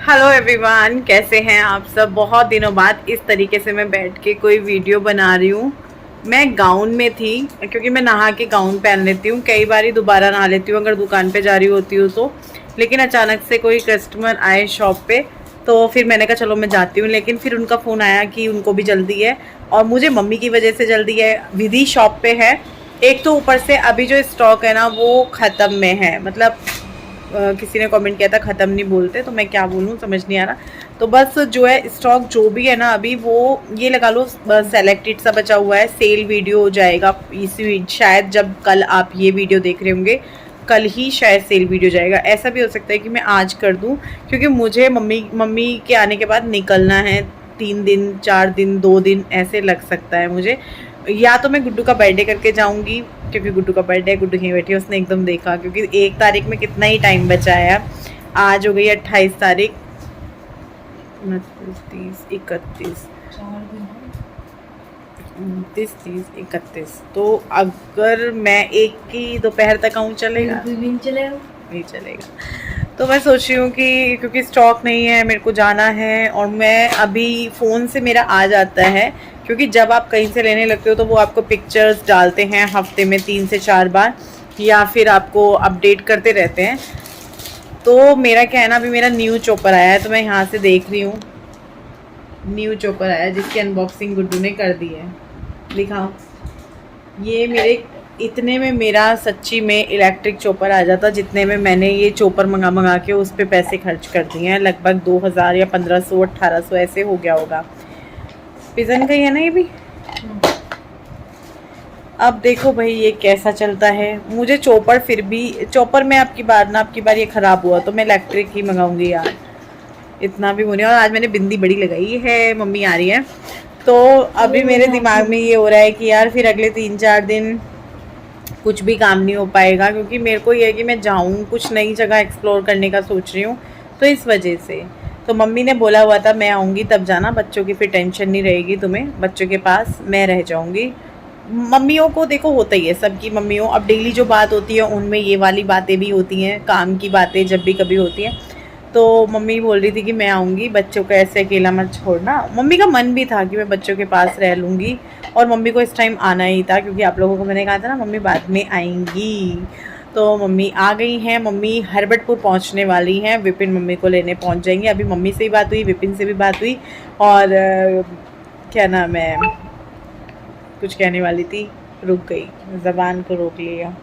Hello everyone, कैसे हैं आप सब। बहुत दिनों बाद इस तरीके से मैं बैठ के कोई वीडियो बना रही हूँ। मैं गाउन में थी क्योंकि मैं नहा के गाउन पहन लेती हूँ, कई बार दोबारा नहा लेती हूँ अगर दुकान पे जा रही होती हूँ तो। लेकिन अचानक से कोई कस्टमर आए शॉप पे, तो फिर मैंने कहा चलो मैं जाती हूँ। लेकिन फिर उनका फ़ोन आया कि उनको भी जल्दी है और मुझे मम्मी की वजह से जल्दी है। विधि शॉप पे है। एक तो ऊपर से अभी जो स्टॉक है ना वो ख़त्म में है, मतलब किसी ने कमेंट किया था ख़त्म नहीं बोलते, तो मैं क्या बोलूँ समझ नहीं आ रहा। तो बस जो है स्टॉक जो भी है ना अभी वो ये लगा लो सेलेक्टेड सा बचा हुआ है। सेल वीडियो हो जाएगा इसी शायद, जब कल आप ये वीडियो देख रहे होंगे कल ही शायद सेल वीडियो जाएगा। ऐसा भी हो सकता है कि मैं आज कर दूं क्योंकि मुझे मम्मी के आने के बाद निकलना है। 3 दिन 4 दिन 2 दिन ऐसे लग सकता है मुझे। या तो मैं गुड्डू का बर्थडे करके जाऊंगी क्योंकि गुड्डू का बर्थडे है, गुड्डू यहीं बैठी है, उसने एकदम देखा क्योंकि 1 तारीख में कितना ही टाइम बचा है। आज हो गई 28 तारीख, 29 30 31 29 30 31। तो अगर मैं 1 की दोपहर तक आऊँ चलेगा? नहीं चलेगा। तो मैं सोच रही हूँ कि क्योंकि स्टॉक नहीं है, मेरे को जाना है और मैं अभी फ़ोन से मेरा आ जाता है क्योंकि जब आप कहीं से लेने लगते हो तो वो आपको पिक्चर्स डालते हैं हफ्ते में 3 से 4 बार, या फिर आपको अपडेट करते रहते हैं। तो मेरा क्या है ना, अभी मेरा न्यू चॉपर आया है तो मैं यहाँ से देख रही हूँ। न्यू चॉपर आया है जिसकी अनबॉक्सिंग गुड्डू ने कर दी है। दिखाओ, ये मेरे इतने में मेरा सच्ची में इलेक्ट्रिक चॉपर आ जाता जितने में मैंने ये चॉपर मंगा के उस पर पैसे खर्च कर दिए हैं। लगभग 2000 या 1500 1800 ऐसे हो गया होगा। पिजन का ही है ना ये भी। अब देखो भाई ये कैसा चलता है। मुझे चॉपर फिर भी चॉपर में आपकी बार ये ख़राब हुआ तो मैं इलेक्ट्रिक ही मंगाऊंगी यार, इतना भी होने। और आज मैंने बिंदी बड़ी लगाई है, मम्मी आ रही है तो अभी मेरे दिमाग में ये हो रहा है कि यार फिर अगले 3-4 दिन कुछ भी काम नहीं हो पाएगा क्योंकि मेरे को ये है कि मैं जाऊँ कुछ नई जगह एक्सप्लोर करने का सोच रही हूँ, तो इस वजह से। तो मम्मी ने बोला हुआ था मैं आऊँगी तब जाना, बच्चों की फिर टेंशन नहीं रहेगी तुम्हें, बच्चों के पास मैं रह जाऊँगी। मम्मियों को देखो होता ही है, सबकी मम्मियों, अब डेली जो बात होती है उनमें ये वाली बातें भी होती हैं, काम की बातें जब भी कभी होती हैं। तो मम्मी बोल रही थी कि मैं आऊँगी, बच्चों को ऐसे अकेला मत छोड़ना। मम्मी का मन भी था कि मैं बच्चों के पास रह लूँगी और मम्मी को इस टाइम आना ही था क्योंकि आप लोगों को मैंने कहा था ना मम्मी बाद में आएंगी। तो मम्मी आ गई हैं, मम्मी हरबटपुर पहुंचने वाली हैं, विपिन मम्मी को लेने पहुंच जाएंगे। अभी मम्मी से भी बात हुई, विपिन से भी बात हुई और क्या नाम है, कुछ कहने वाली थी, रुक गई, ज़बान को रोक लिया।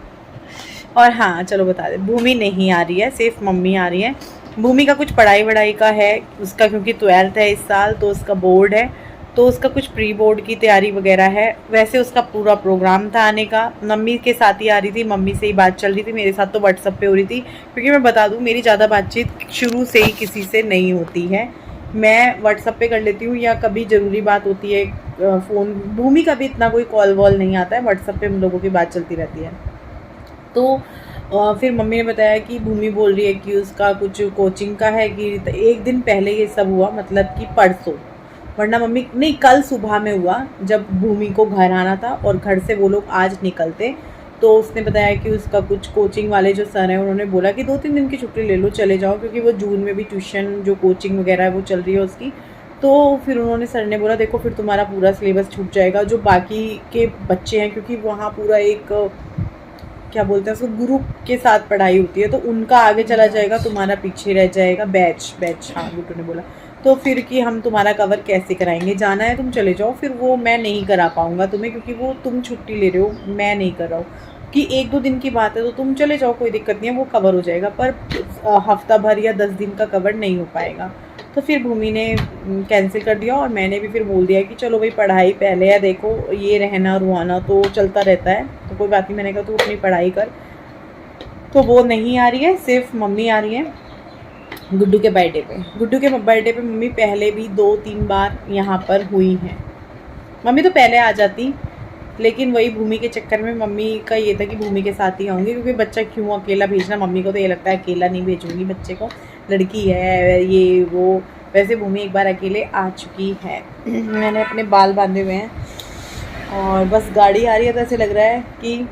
और हाँ चलो बता दे, भूमि नहीं आ रही है, सिर्फ मम्मी आ रही है। भूमि का कुछ पढ़ाई वढ़ाई का है उसका, क्योंकि 12th है इस साल तो उसका बोर्ड है, तो उसका कुछ प्री बोर्ड की तैयारी वगैरह है। वैसे उसका पूरा प्रोग्राम था आने का, मम्मी के साथ ही आ रही थी, मम्मी से ही बात चल रही थी, मेरे साथ तो व्हाट्सअप पे हो रही थी क्योंकि मैं बता दूँ मेरी ज़्यादा बातचीत शुरू से ही किसी से नहीं होती है। मैं व्हाट्सअप पे कर लेती हूँ या कभी ज़रूरी बात होती है फ़ोन। भूमि का भी इतना कोई कॉल वॉल नहीं आता है, व्हाट्सअप पे हम लोगों की बात चलती रहती है। तो फिर मम्मी ने बताया कि भूमि बोल रही है कि उसका कुछ कोचिंग का है कि 1 दिन पहले ये सब हुआ, मतलब कि परसों, वरना मम्मी नहीं कल सुबह में हुआ जब भूमि को घर आना था और घर से वो लोग आज निकलते। तो उसने बताया कि उसका कुछ कोचिंग वाले जो सर हैं उन्होंने बोला कि 2-3 दिन की छुट्टी ले लो चले जाओ क्योंकि वो जून में भी ट्यूशन जो कोचिंग वगैरह है वो चल रही है उसकी। तो फिर उन्होंने सर ने बोला देखो फिर तुम्हारा पूरा सिलेबस छूट जाएगा, जो बाकी के बच्चे हैं क्योंकि वहाँ पूरा एक क्या बोलते हैं उसको ग्रुप के साथ पढ़ाई होती है तो उनका आगे चला जाएगा, तुम्हारा पीछे रह जाएगा। बैच हाँ गुड्डू ने बोला। तो फिर कि हम तुम्हारा कवर कैसे कराएंगे, जाना है तुम चले जाओ, फिर वो मैं नहीं करा पाऊँगा तुम्हें क्योंकि वो तुम छुट्टी ले रहे हो, मैं नहीं कर रहा हूँ कि 1-2 दिन की बात है तो तुम चले जाओ, कोई दिक्कत नहीं है, वो कवर हो जाएगा। पर हफ्ता भर या 10 दिन का कवर नहीं हो पाएगा। तो फिर भूमि ने कैंसिल कर दिया और मैंने भी फिर बोल दिया कि चलो भाई पढ़ाई पहले है, देखो ये रहना रुआना तो चलता रहता है तो कोई बात नहीं। मैंने कहा तू अपनी पढ़ाई कर। तो वो नहीं आ रही है, सिर्फ मम्मी आ रही है गुड्डू के बर्थडे पे। गुड्डू के बर्थडे पे मम्मी पहले भी 2-3 बार यहाँ पर हुई हैं। मम्मी तो पहले आ जाती लेकिन वही भूमि के चक्कर में मम्मी का ये था कि भूमि के साथ ही आऊँगी क्योंकि बच्चा क्यों अकेला भेजना, मम्मी को तो ये लगता है अकेला नहीं भेजूँगी बच्चे को, लड़की है ये वो। वैसे भूमि एक बार अकेले आ चुकी है। मैंने अपने बाल बांधे हुए हैं और बस गाड़ी आ रही है तो ऐसे लग रहा है कि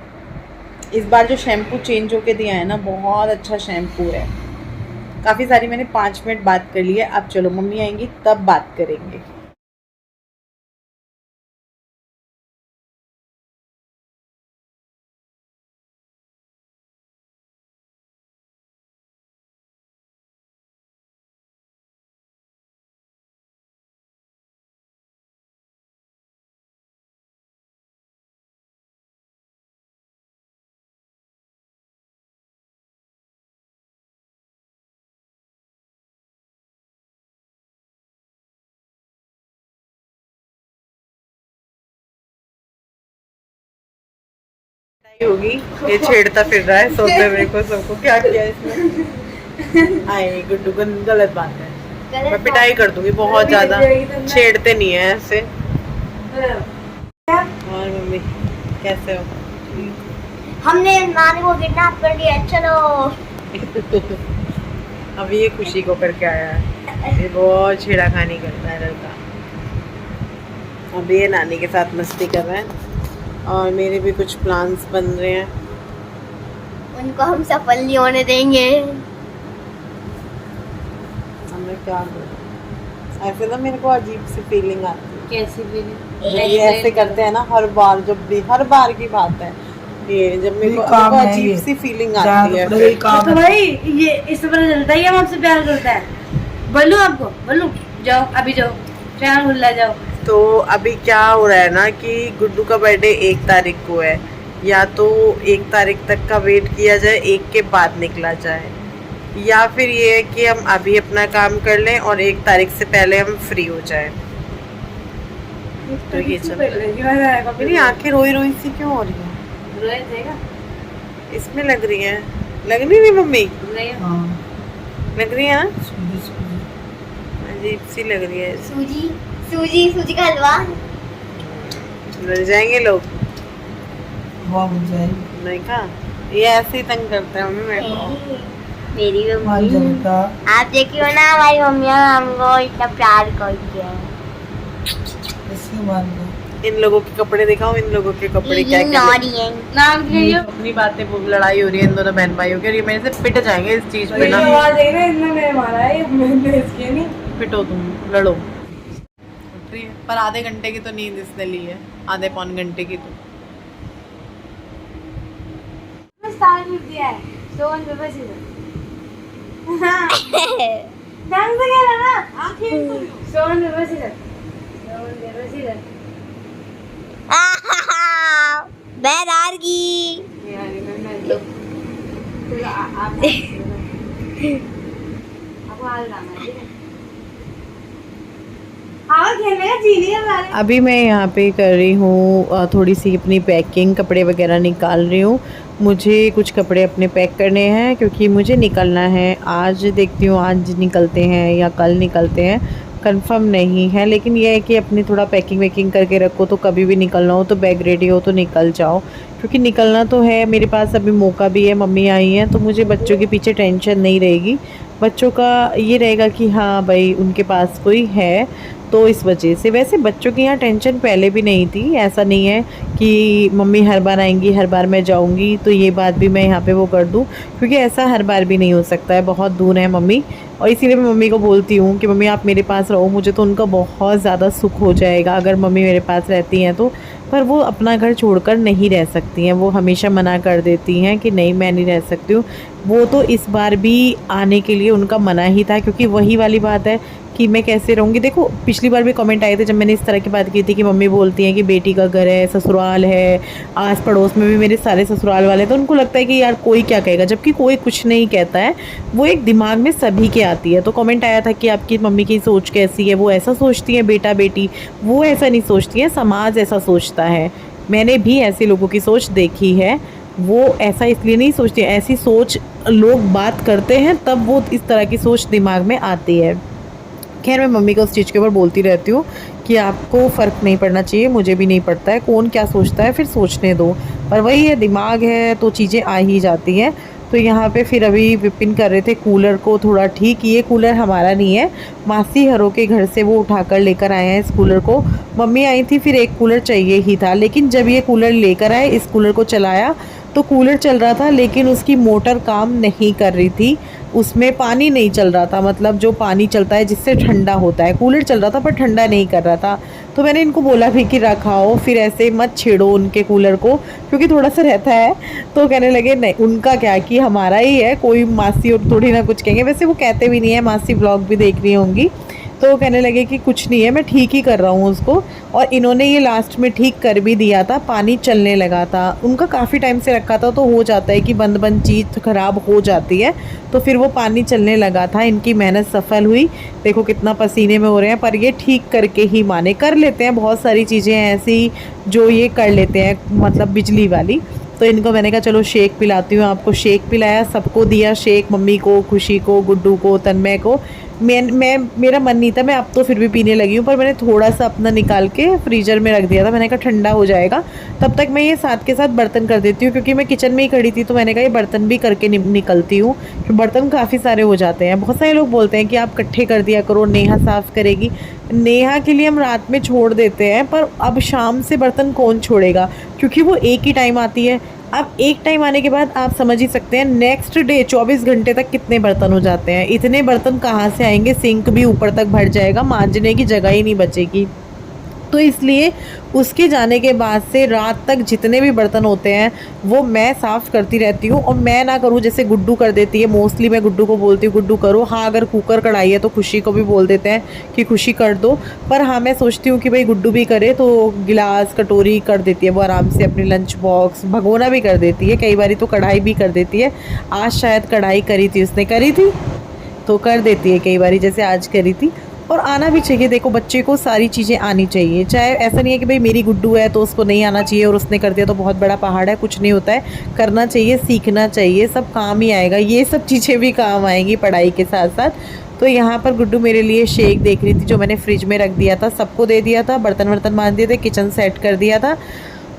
इस बार जो शैम्पू चेंज होके दिया है ना बहुत अच्छा शैम्पू है। काफ़ी सारी मैंने 5 मिनट बात कर ली है। अब चलो मम्मी आएंगी तब बात करेंगे। होगी ये छेड़ता फिर रहा है सोते मेरे को, सबको क्या किया इसने। आए गुड्डू को गलत बात है, मैं पिटाई कर दूंगी बहुत ज्यादा, छेड़ते नहीं है ऐसे। और मम्मी कैसे हो? हमने नानी को किडनैप कर लिया, चलो। अभी ये खुशी को करके आया है, ये बहुत छेड़ाखानी करता है लड़का। अभी ये नानी के साथ मस्ती कर रहा है और मेरे भी कुछ प्लान्स बन रहे हैं, उनको हम सफल नहीं होने देंगे। हमें क्या करें? ऐसे ना मेरे को अजीब सी फीलिंग आती है। कैसी फीलिंग? ये ऐसे करते हैं ना हर बार, जब भी हर बार की बात है ये, जब मेरे को अजीब सी फीलिंग आती है फिर। तो भाई ये इससे पता चलता है हमसे प्यार करता है। बोलूं आपको, बोलूं? जाओ अभी जाओ, चार हुल्ला जाओ। तो अभी क्या हो रहा है ना कि गुड्डू का बर्थडे 1 तारीख को है, या तो 1 तारीख तक का वेट किया जाए, 1 के बाद निकला जाए, या फिर ये है कि हम अभी अपना काम कर लें और 1 तारीख से पहले हम फ्री हो जाए। तो ये चल रहा है। मेरी आंखें रोई रोई सी क्यों हो रही है? इसमें लग रही है, लग नहीं रही मम्मी? लग रही है ना, अजीब सी लग रही है। सूजी सूजी सूजी का हलवा मिल जाएंगे लोग, नहीं का ये ऐसे ही तंग करते हैं मम्मी मेरे को। मेरी मम्मी, आप देखियो ना हमारी मम्मी हमको इतना प्यार करती है। इन लोगों के कपड़े दिखाओ, इन लोगों के कपड़े क्या क्या है। नाम लियो। अपनी बातें लड़ाई हो रही है इन दोनों बहन भाइयों की, और ये मेरे से पिट जाएंगे इस चीज पे ना। आवाज आई ना, इनने मेरे मारा है, मैंने इसके नहीं। पिटो तुम, लड़ो। उठ रही है पर आधे घंटे की तो नींद इसने ली है, आधे पौन घंटे की तो। स्टार मिल दिया है, सोन पे बस इधर। ढंग से खेला ना, सोन पे बस इधर, सोन पे बस इधर। बैरार की अभी मैं यहाँ पे कर रही हूँ थोड़ी सी अपनी पैकिंग, कपड़े वगैरह निकाल रही हूँ। मुझे कुछ कपड़े अपने पैक करने हैं क्योंकि मुझे निकलना है। आज देखती हूँ आज निकलते हैं या कल निकलते हैं, कंफर्म नहीं है। लेकिन यह है कि अपनी थोड़ा पैकिंग वैकिंग करके रखो, तो कभी भी निकलना हो तो बैग रेडी हो तो निकल जाओ, क्योंकि निकलना तो है। मेरे पास अभी मौका भी है, मम्मी आई हैं तो मुझे बच्चों के पीछे टेंशन नहीं रहेगी। बच्चों का ये रहेगा कि हाँ भाई उनके पास कोई है, तो इस वजह से। वैसे बच्चों की यहाँ टेंशन पहले भी नहीं थी, ऐसा नहीं है कि मम्मी हर बार आएंगी हर बार मैं जाऊंगी तो ये बात भी मैं यहाँ पे वो कर दूँ, क्योंकि ऐसा हर बार भी नहीं हो सकता है, बहुत दूर है मम्मी। और इसीलिए मैं मम्मी को बोलती हूँ कि मम्मी आप मेरे पास रहो, मुझे तो उनका बहुत ज़्यादा सुख हो जाएगा अगर मम्मी मेरे पास रहती हैं तो। पर वो अपना घर छोड़कर नहीं रह सकती हैं, वो हमेशा मना कर देती हैं कि नहीं मैं नहीं रह सकती हूँ। वो तो इस बार भी आने के लिए उनका मना ही था, क्योंकि वही वाली बात है कि मैं कैसे रहूँगी। देखो पिछली बार भी कमेंट आए थे जब मैंने इस तरह की बात की थी कि मम्मी बोलती हैं कि बेटी का घर है, ससुराल है, आस पड़ोस में भी मेरे सारे ससुराल वाले, तो उनको लगता है कि यार कोई क्या कहेगा, जबकि कोई कुछ नहीं कहता है। वो एक दिमाग में सभी के आती है। तो कमेंट आया था कि आपकी मम्मी की सोच कैसी है, वो ऐसा सोचती है बेटा बेटी, वो ऐसा नहीं सोचती है, समाज ऐसा सोचता है। मैंने भी ऐसे लोगों की सोच देखी है, वो ऐसा इसलिए नहीं सोचती, ऐसी सोच लोग बात करते हैं तब वो इस तरह की सोच दिमाग में आती है। खैर मैं मम्मी को उस चीज़ के ऊपर बोलती रहती हूँ कि आपको फ़र्क नहीं पड़ना चाहिए, मुझे भी नहीं पड़ता है, कौन क्या सोचता है फिर सोचने दो। पर वही है, दिमाग है तो चीज़ें आ ही जाती हैं। तो यहाँ पे फिर अभी विपिन कर रहे थे कूलर को थोड़ा ठीक। ये कूलर हमारा नहीं है, मासी हरों के घर से वो उठाकर लेकर आए हैं इस कूलर को। मम्मी आई थी फिर एक कूलर चाहिए ही था, लेकिन जब ये कूलर लेकर आए, इस कूलर को चलाया तो कूलर चल रहा था लेकिन उसकी मोटर काम नहीं कर रही थी, उसमें पानी नहीं चल रहा था, मतलब जो पानी चलता है जिससे ठंडा होता है, कूलर चल रहा था पर ठंडा नहीं कर रहा था। तो मैंने इनको बोला भी कि रखाओ, फिर ऐसे मत छेड़ो उनके कूलर को क्योंकि थोड़ा सा रहता है। तो कहने लगे नहीं, उनका क्या कि हमारा ही है, कोई मासी और थोड़ी ना कुछ कहेंगे, वैसे वो कहते भी नहीं है, मासी ब्लॉग भी देख रही होंगी। तो कहने लगे कि कुछ नहीं है, मैं ठीक ही कर रहा हूँ उसको। और इन्होंने ये लास्ट में ठीक कर भी दिया था, पानी चलने लगा था। उनका काफ़ी टाइम से रखा था तो हो जाता है कि बंद बंद चीज़ ख़राब हो जाती है, तो फिर वो पानी चलने लगा था। इनकी मेहनत सफल हुई, देखो कितना पसीने में हो रहे हैं, पर ये ठीक करके ही माने। कर लेते हैं बहुत सारी चीज़ें ऐसी जो ये कर लेते हैं, मतलब बिजली वाली। तो इनको मैंने कहा चलो शेक पिलाती हूँ आपको। शेक पिलाया, सबको दिया शेक, मम्मी को, खुशी को, गुड्डू को, तन्मय को। मेरा मन नहीं था, मैं अब तो फिर भी पीने लगी हूँ, पर मैंने थोड़ा सा अपना निकाल के फ्रीजर में रख दिया था। मैंने कहा ठंडा हो जाएगा, तब तक मैं ये साथ के साथ बर्तन कर देती हूँ क्योंकि मैं किचन में ही खड़ी थी। तो मैंने कहा ये बर्तन भी करके निकलती हूँ, बर्तन काफ़ी सारे हो जाते हैं। बहुत सारे लोग बोलते हैं कि आप इकट्ठे कर दिया करो, नेहा साफ़ करेगी। नेहा के लिए हम रात में छोड़ देते हैं, पर अब शाम से बर्तन कौन छोड़ेगा क्योंकि वो एक ही टाइम आती है। अब एक टाइम आने के बाद आप समझ ही सकते हैं नेक्स्ट डे 24 घंटे तक कितने बर्तन हो जाते हैं। इतने बर्तन कहाँ से आएंगे, सिंक भी ऊपर तक भर जाएगा, मांजने की जगह ही नहीं बचेगी। तो इसलिए उसके जाने के बाद से रात तक जितने भी बर्तन होते हैं वो मैं साफ़ करती रहती हूँ। और मैं ना करूँ जैसे गुड्डू कर देती है, मोस्टली मैं गुड्डू को बोलती हूँ गुड्डू करो। हाँ, अगर कुकर कढ़ाई है तो खुशी को भी बोल देते हैं कि खुशी कर दो, पर हाँ मैं सोचती हूँ कि भाई गुड्डू भी करे, तो गिलास कटोरी कर देती है वो आराम से, अपनी लंच बॉक्स, भगोना भी कर देती है, कई बारी तो कढ़ाई भी कर देती है। आज शायद कढ़ाई करी थी उसने, करी थी तो कर देती है कई बारी, जैसे आज करी थी। और आना भी चाहिए, देखो बच्चे को सारी चीज़ें आनी चाहिए, चाहे ऐसा नहीं है कि भाई मेरी गुड्डू है तो उसको नहीं आना चाहिए और उसने कर दिया तो बहुत बड़ा पहाड़ है, कुछ नहीं होता है। करना चाहिए, सीखना चाहिए, सब काम ही आएगा, ये सब चीज़ें भी काम आएंगी पढ़ाई के साथ साथ। तो यहाँ पर गुड्डू मेरे लिए शेक देख रही थी जो मैंने फ्रिज में रख दिया था, सबको दे दिया था, बर्तन वर्तन बांध दिए थे, किचन सेट कर दिया था।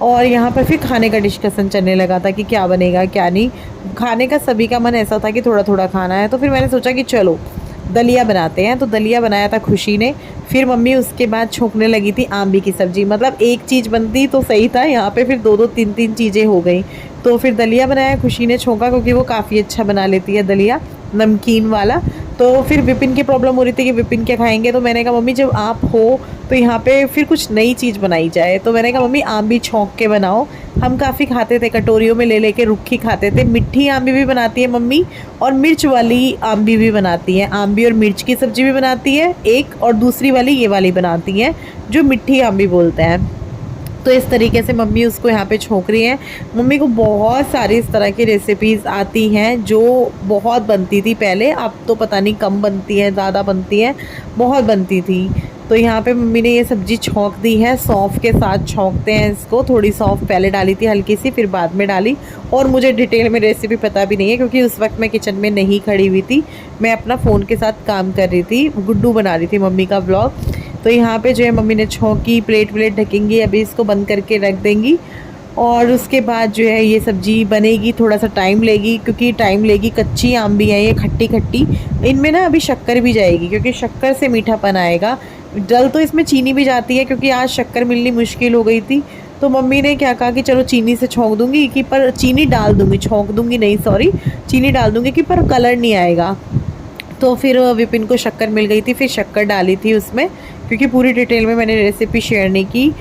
और यहाँ पर फिर खाने का डिस्कशन चलने लगा था कि क्या बनेगा क्या नहीं। खाने का सभी का मन ऐसा था कि थोड़ा थोड़ा खाना है, तो फिर मैंने सोचा कि चलो दलिया बनाते हैं। तो दलिया बनाया था खुशी ने, फिर मम्मी उसके बाद छोंकने लगी थी आंबी की सब्ज़ी। मतलब एक चीज़ बनती तो सही था, यहाँ पे फिर दो दो तीन तीन चीज़ें हो गई। तो फिर दलिया बनाया, खुशी ने छोंका क्योंकि वो काफ़ी अच्छा बना लेती है दलिया, नमकीन वाला। तो फिर विपिन की प्रॉब्लम हो रही थी कि विपिन क्या खाएंगे, तो मैंने कहा मम्मी जब आप हो तो यहाँ पे फिर कुछ नई चीज़ बनाई जाए। तो मैंने कहा मम्मी आंबी छौंक के बनाओ। हम काफ़ी खाते थे, कटोरियों में ले लेके रुक्खी खाते थे। मिट्टी आंबी भी बनाती है मम्मी और मिर्च वाली आंबी भी बनाती है, आंबी और मिर्च की सब्ज़ी भी बनाती है एक, और दूसरी वाली ये वाली बनाती है जो मिट्टी आंबी बोलते हैं। तो इस तरीके से मम्मी उसको यहाँ पे छोंक रही हैं। मम्मी को बहुत सारी इस तरह की रेसिपीज़ आती हैं जो बहुत बनती थी पहले, अब तो पता नहीं कम बनती है, ज़्यादा बनती है, बहुत बनती थी। तो यहाँ पे मम्मी ने ये सब्ज़ी छौंक दी है, सौंफ के साथ छौंकते हैं इसको। थोड़ी सौंफ पहले डाली थी हल्की सी, फिर बाद में डाली। और मुझे डिटेल में रेसिपी पता भी नहीं है क्योंकि उस वक्त मैं किचन में नहीं खड़ी हुई थी, मैं अपना फ़ोन के साथ काम कर रही थी, गुड्डू बना रही थी मम्मी का व्लॉग। तो यहाँ पे जो है मम्मी ने छौंकी, प्लेट ढकेंगी, अभी इसको बंद करके रख देंगी। और उसके बाद जो है ये सब्ज़ी बनेगी, थोड़ा सा टाइम लेगी क्योंकि टाइम लेगी, कच्ची आंबी है ये, खट्टी खट्टी। इनमें ना अभी शक्कर भी जाएगी क्योंकि शक्कर से मीठापन आएगा। डल तो इसमें चीनी भी जाती है क्योंकि आज शक्कर मिलनी मुश्किल हो गई थी। तो मम्मी ने क्या कहा कि चलो चीनी से छौंक दूँगी, कि पर चीनी डाल दूँगी, छौंक दूँगी नहीं, सॉरी, चीनी डाल दूँगी कि पर कलर नहीं आएगा। तो फिर विपिन को शक्कर मिल गई थी, फिर शक्कर डाली थी उसमें क्योंकि पूरी डिटेल में मैंने रेसिपी शेयर नहीं की।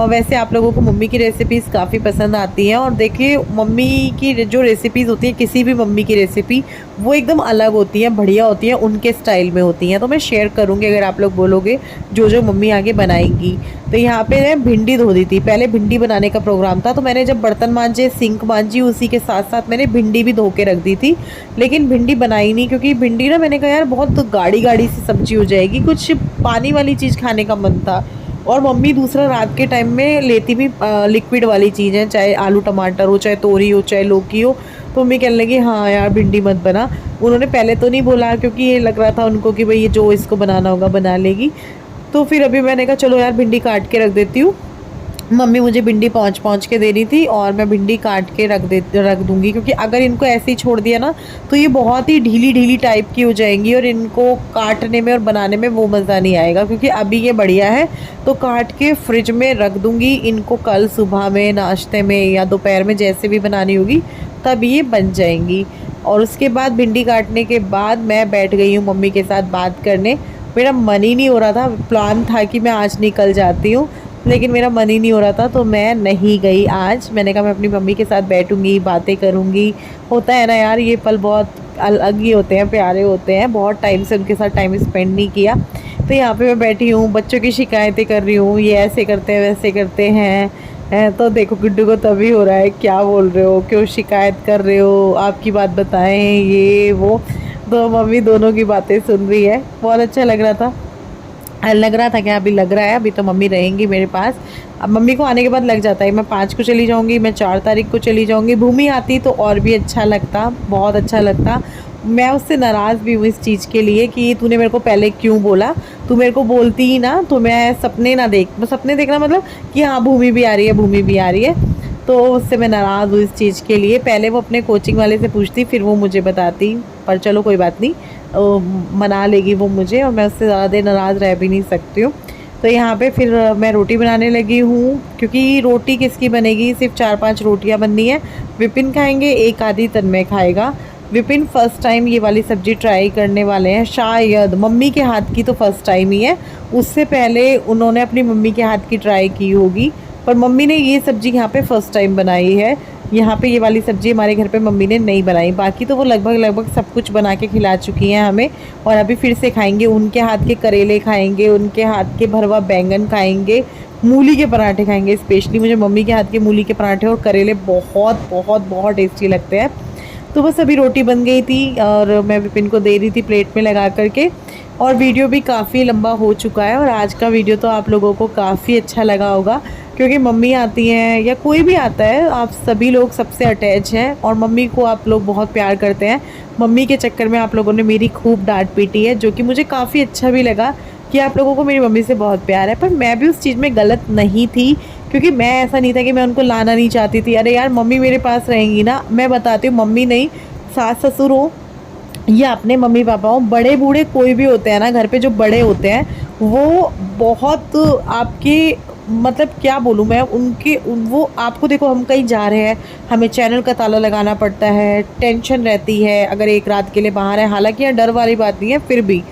वैसे आप लोगों को मम्मी की रेसिपीज़ काफ़ी पसंद आती हैं, और देखिए मम्मी की जो रेसिपीज़ होती हैं, किसी भी मम्मी की रेसिपी वो एकदम अलग होती हैं, बढ़िया होती हैं, उनके स्टाइल में होती हैं। तो मैं शेयर करूँगी अगर आप लोग बोलोगे जो जो मम्मी आगे बनाएंगी। तो यहाँ पे भिंडी धो दी थी, पहले भिंडी बनाने का प्रोग्राम था, तो मैंने जब बर्तन मांजे, सिंक मांजी, उसी के साथ साथ मैंने भिंडी भी धो के रख दी थी। लेकिन भिंडी बनाई नहीं क्योंकि भिंडी ना, मैंने कहा यार बहुत गाढ़ी गाढ़ी सी सब्जी हो जाएगी, कुछ पानी वाली चीज़ खाने का मन था। और मम्मी दूसरा रात के टाइम में लेती भी लिक्विड वाली चीज़ है, चाहे आलू टमाटर हो, चाहे तोरी हो, चाहे लौकी हो। तो मम्मी कहने लगी हाँ यार भिंडी मत बना। उन्होंने पहले तो नहीं बोला क्योंकि ये लग रहा था उनको कि भाई ये जो इसको बनाना होगा बना लेगी। तो फिर अभी मैंने कहा चलो यार भिंडी काट के रख देती हूँ। मम्मी मुझे भिंडी पहुँच के दे रही थी और मैं भिंडी काट के रख दूँगी, क्योंकि अगर इनको ऐसे ही छोड़ दिया ना तो ये बहुत ही ढीली टाइप की हो जाएंगी और इनको काटने में और बनाने में वो मज़ा नहीं आएगा। क्योंकि अभी ये बढ़िया है तो काट के फ्रिज में रख दूँगी, इनको कल सुबह में नाश्ते में या दोपहर में जैसे भी बनानी होगी तब ये बन जाएंगी। और उसके बाद भिंडी काटने के बाद मैं बैठ गई हूँ मम्मी के साथ बात करने। मेरा मन ही नहीं हो रहा था, प्लान था कि मैं आज निकल जाती हूँ लेकिन मेरा मन ही नहीं हो रहा था तो मैं नहीं गई आज। मैंने कहा मैं अपनी मम्मी के साथ बैठूंगी, बातें करूंगी। होता है ना यार, ये पल बहुत अलग ही होते हैं, प्यारे होते हैं। बहुत टाइम से उनके साथ टाइम स्पेंड नहीं किया। तो यहाँ पे मैं बैठी हूँ, बच्चों की शिकायतें कर रही हूँ, ये ऐसे करते हैं वैसे करते हैं। तो देखो गुड्डू को तभी हो रहा है, क्या बोल रहे हो, क्यों शिकायत कर रहे हो, आपकी बात बताएं, ये वो। तो मम्मी दोनों की बातें सुन रही है। बहुत अच्छा लग रहा था क्या, अभी लग रहा है, अभी तो मम्मी रहेंगी मेरे पास। अब मम्मी को आने के बाद लग जाता है, मैं 5 को चली जाऊंगी, मैं 4 तारीख को चली जाऊंगी। भूमि आती तो और भी अच्छा लगता, बहुत अच्छा लगता। मैं उससे नाराज़ भी हूँ इस चीज़ के लिए कि तूने मेरे को पहले क्यों बोला, तू मेरे को बोलती ही ना तो मैं सपने ना सपने देखना मतलब कि हाँ भूमि भी आ रही है। तो उससे मैं नाराज़ हूँ इस चीज़ के लिए। पहले वो अपने कोचिंग वाले से पूछती, फिर वो मुझे बताती, पर चलो कोई बात नहीं, मना लेगी वो मुझे और मैं उससे ज़्यादा देर नाराज़ रह भी नहीं सकती हूँ। तो यहाँ पे फिर मैं रोटी बनाने लगी हूँ, क्योंकि रोटी किसकी बनेगी, सिर्फ 4-5 रोटियाँ बननी है। विपिन खाएंगे, एक आधी तन्मय खाएगा। विपिन फ़र्स्ट टाइम ये वाली सब्ज़ी ट्राई करने वाले हैं, शायद मम्मी के हाथ की तो फ़र्स्ट टाइम ही है। उससे पहले उन्होंने अपनी मम्मी के हाथ की ट्राई की होगी, पर मम्मी ने ये सब्ज़ी यहाँ पे फ़र्स्ट टाइम बनाई है। यहाँ पे ये वाली सब्ज़ी हमारे घर पे मम्मी ने नहीं बनाई, बाकी तो वो लगभग सब कुछ बना के खिला चुकी हैं हमें। और अभी फिर से खाएंगे, उनके हाथ के करेले खाएंगे, उनके हाथ के भरवा बैंगन खाएंगे, मूली के पराठे खाएंगे। स्पेशली मुझे मम्मी के हाथ के मूली के पराठे और करेले बहुत टेस्टी लगते हैं। तो बस अभी रोटी बन गई थी और मैं विपिन को दे रही थी प्लेट में लगा करके। और वीडियो भी काफ़ी लंबा हो चुका है और आज का वीडियो तो आप लोगों को काफ़ी अच्छा लगा होगा, क्योंकि मम्मी आती हैं या कोई भी आता है, आप सभी लोग सबसे अटैच हैं और मम्मी को आप लोग बहुत प्यार करते हैं। मम्मी के चक्कर में आप लोगों ने मेरी खूब डांट पीटी है, जो कि मुझे काफ़ी अच्छा भी लगा कि आप लोगों को मेरी मम्मी से बहुत प्यार है। पर मैं भी उस चीज़ में गलत नहीं थी, क्योंकि मैं ऐसा नहीं था कि मैं उनको लाना नहीं चाहती थी। अरे यार मम्मी मेरे पास रहेंगी ना, मैं बताती हूँ, मम्मी नहीं, सास ससुर हो या अपने मम्मी पापा हो, बड़े बूढ़े कोई भी होते हैं ना घर पे, जो बड़े होते हैं वो बहुत आपके मतलब क्या बोलूँ मैं, वो आपको, देखो हम कहीं जा रहे हैं, हमें चैनल का ताला लगाना पड़ता है, टेंशन रहती है अगर एक रात के लिए बाहर है। हालांकि यहाँ डर वाली बात नहीं है, फिर भी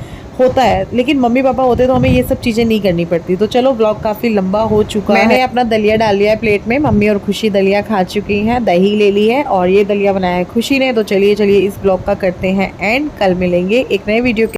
होता है, लेकिन मम्मी पापा होते तो हमें ये सब चीज़ें नहीं करनी पड़ती। तो चलो ब्लॉग काफ़ी लंबा हो चुका है। मैंने अपना दलिया डाल लिया है प्लेट में, मम्मी और खुशी दलिया खा चुकी हैं, दही ले ली है और ये दलिया बनाया है खुशी ने। तो चलिए इस ब्लॉग का करते हैं एंड, कल मिलेंगे एक नए वीडियो के